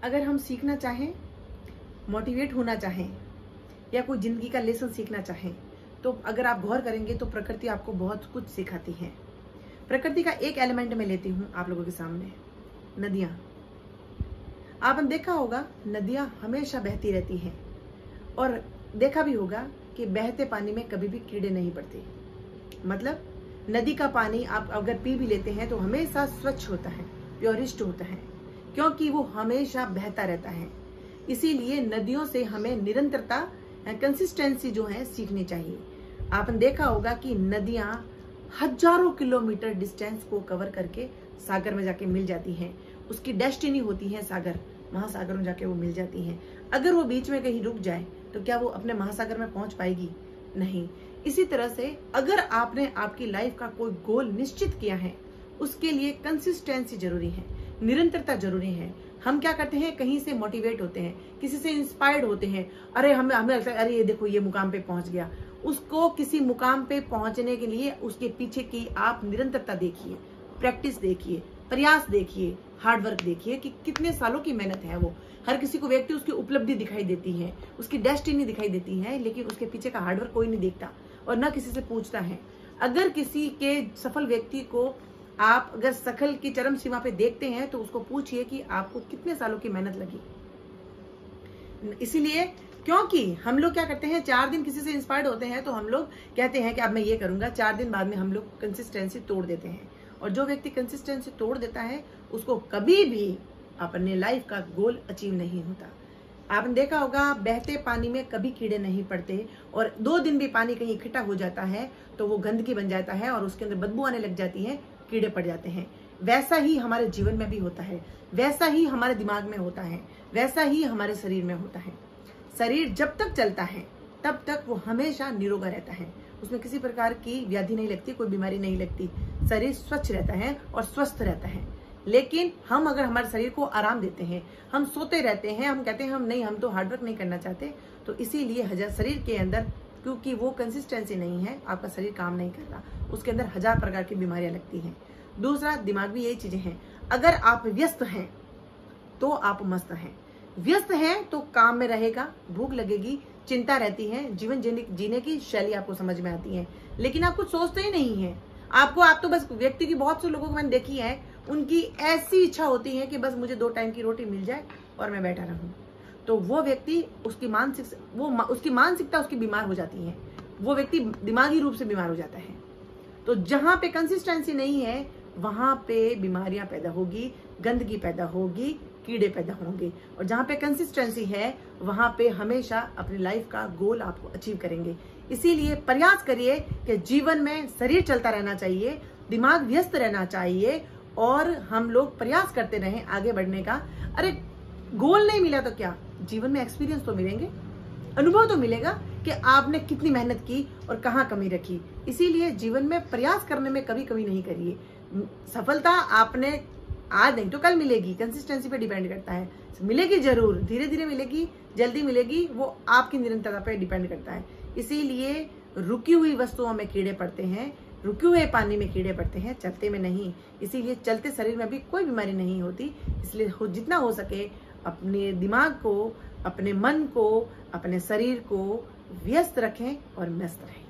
अगर हम सीखना चाहें, मोटिवेट होना चाहें या कोई जिंदगी का लेसन सीखना चाहें, तो अगर आप गौर करेंगे तो प्रकृति आपको बहुत कुछ सिखाती है। प्रकृति का एक एलिमेंट मैं लेती हूँ आप लोगों के सामने, नदियाँ। आपने देखा होगा नदियाँ हमेशा बहती रहती हैं, और देखा भी होगा कि बहते पानी में कभी भी कीड़े नहीं पड़ते। मतलब नदी का पानी आप अगर पी भी लेते हैं तो हमेशा स्वच्छ होता है, प्योरिस्ट होता है, क्योंकि वो हमेशा बहता रहता है। इसीलिए नदियों से हमें निरंतरता, कंसिस्टेंसी जो है सीखनी चाहिए। आपने देखा होगा कि नदियां हजारों किलोमीटर डिस्टेंस को कवर करके सागर में जाके मिल जाती हैं। उसकी डेस्टिनी होती है सागर, महासागर में जाके वो मिल जाती हैं। अगर वो बीच में कहीं रुक जाए तो क्या वो अपने महासागर में पहुंच पाएगी? नहीं। इसी तरह से अगर आपने आपकी लाइफ का कोई गोल निश्चित किया है, उसके लिए कंसिस्टेंसी जरूरी है, निरंतरता जरूरी है। हम क्या करते हैं, कहीं से मोटिवेट होते हैं, किसी से इंस्पायर्ड होते हैं, अरे हमें लगता है अरे ये देखो ये मुकाम पे पहुंच गया। उसको किसी मुकाम पे पहुंचने के लिए उसके पीछे की आप निरंतरता देखिए, प्रैक्टिस देखिए, प्रयास देखिए, हार्डवर्क देखिए कि कितने सालों की मेहनत है वो। हर किसी को व्यक्ति उसकी उपलब्धि दिखाई देती है, उसकी डेस्टिनी दिखाई देती है, लेकिन उसके पीछे का हार्डवर्क कोई नहीं देखता और न किसी से पूछता है। अगर किसी के सफल व्यक्ति को आप अगर सफल की चरम सीमा पे देखते हैं तो उसको पूछिए कि आपको कितने सालों की मेहनत लगी। इसीलिए क्योंकि हम लोग क्या करते हैं, 4 दिन किसी से इंस्पायर्ड होते हैं तो हम लोग कहते हैं कि अब मैं ये करूंगा, 4 दिन बाद में हम लोग कंसिस्टेंसी तोड़ देते हैं। और जो व्यक्ति कंसिस्टेंसी तोड़ देता है उसको कभी भी अपने लाइफ का गोल अचीव नहीं होता। आपने देखा होगा बहते पानी में कभी कीड़े नहीं पड़ते, और 2 दिन भी पानी कहीं इकट्ठा हो जाता है तो वो गंदगी बन जाता है और उसके अंदर बदबू आने लग जाती है, कीड़े पड़ जाते हैं। वैसा ही हमारे जीवन में भी होता है, वैसा ही हमारे दिमाग में होता है, वैसा ही हमारे शरीर में होता है। शरीर जब तक चलता है तब तक वो हमेशा निरोगा रहता है, उसमें किसी प्रकार की व्याधि नहीं लगती, कोई बीमारी नहीं लगती, शरीर स्वच्छ रहता है और स्वस्थ रहता है। लेकिन हम अगर हमारे शरीर को आराम देते हैं, हम सोते रहते हैं, हम कहते हैं हम तो हार्डवर्क नहीं करना चाहते, तो इसीलिए शरीर के अंदर क्योंकि वो कंसिस्टेंसी नहीं है, आपका शरीर काम नहीं कर रहा, उसके अंदर 1000 प्रकार की बीमारियां लगती हैं। दूसरा, दिमाग भी यही चीजें हैं। अगर आप व्यस्त हैं तो आप मस्त हैं, व्यस्त हैं तो काम में रहेगा, भूख लगेगी, चिंता रहती है, जीवन जीने की शैली आपको समझ में आती है, लेकिन आप कुछ सोचते ही नहीं है। आप तो बस व्यक्ति की, बहुत से लोगों को मैंने देखी है, उनकी ऐसी इच्छा होती है कि बस मुझे 2 टाइम की रोटी मिल जाए और मैं बैठा रहूं। तो वो व्यक्ति उसकी मानसिकता उसकी बीमार हो जाती है, वो व्यक्ति दिमागी रूप से बीमार हो जाता है। तो जहां पे कंसिस्टेंसी नहीं है वहां पे बीमारियां पैदा होगी, गंदगी पैदा होगी, कीड़े पैदा होंगे। और जहां पे कंसिस्टेंसी है वहां पे हमेशा अपनी लाइफ का गोल आपको अचीव करेंगे। इसीलिए प्रयास करिए कि जीवन में शरीर चलता रहना चाहिए, दिमाग व्यस्त रहना चाहिए, और हम लोग प्रयास करते रहें आगे बढ़ने का। अरे गोल नहीं मिला तो क्या, जीवन में एक्सपीरियंस तो मिलेंगे, अनुभव तो मिलेगा कि आपने कितनी मेहनत की और कहाँ कमी रखी। इसीलिए जीवन में प्रयास करने में कभी कमी नहीं करिए। सफलता आपने आज नहीं तो कल मिलेगी, कंसिस्टेंसी पे डिपेंड करता है, मिलेगी जरूर, धीरे धीरे मिलेगी, जल्दी मिलेगी, वो आपकी निरंतरता पे डिपेंड करता है। इसीलिए रुकी हुई वस्तुओं में कीड़े पड़ते हैं, रुके हुए पानी में कीड़े पड़ते हैं, चलते में नहीं। इसीलिए चलते शरीर में भी कोई बीमारी नहीं होती। इसलिए जितना हो सके अपने दिमाग को, अपने मन को, अपने शरीर को व्यस्त रखें और मस्त रहें।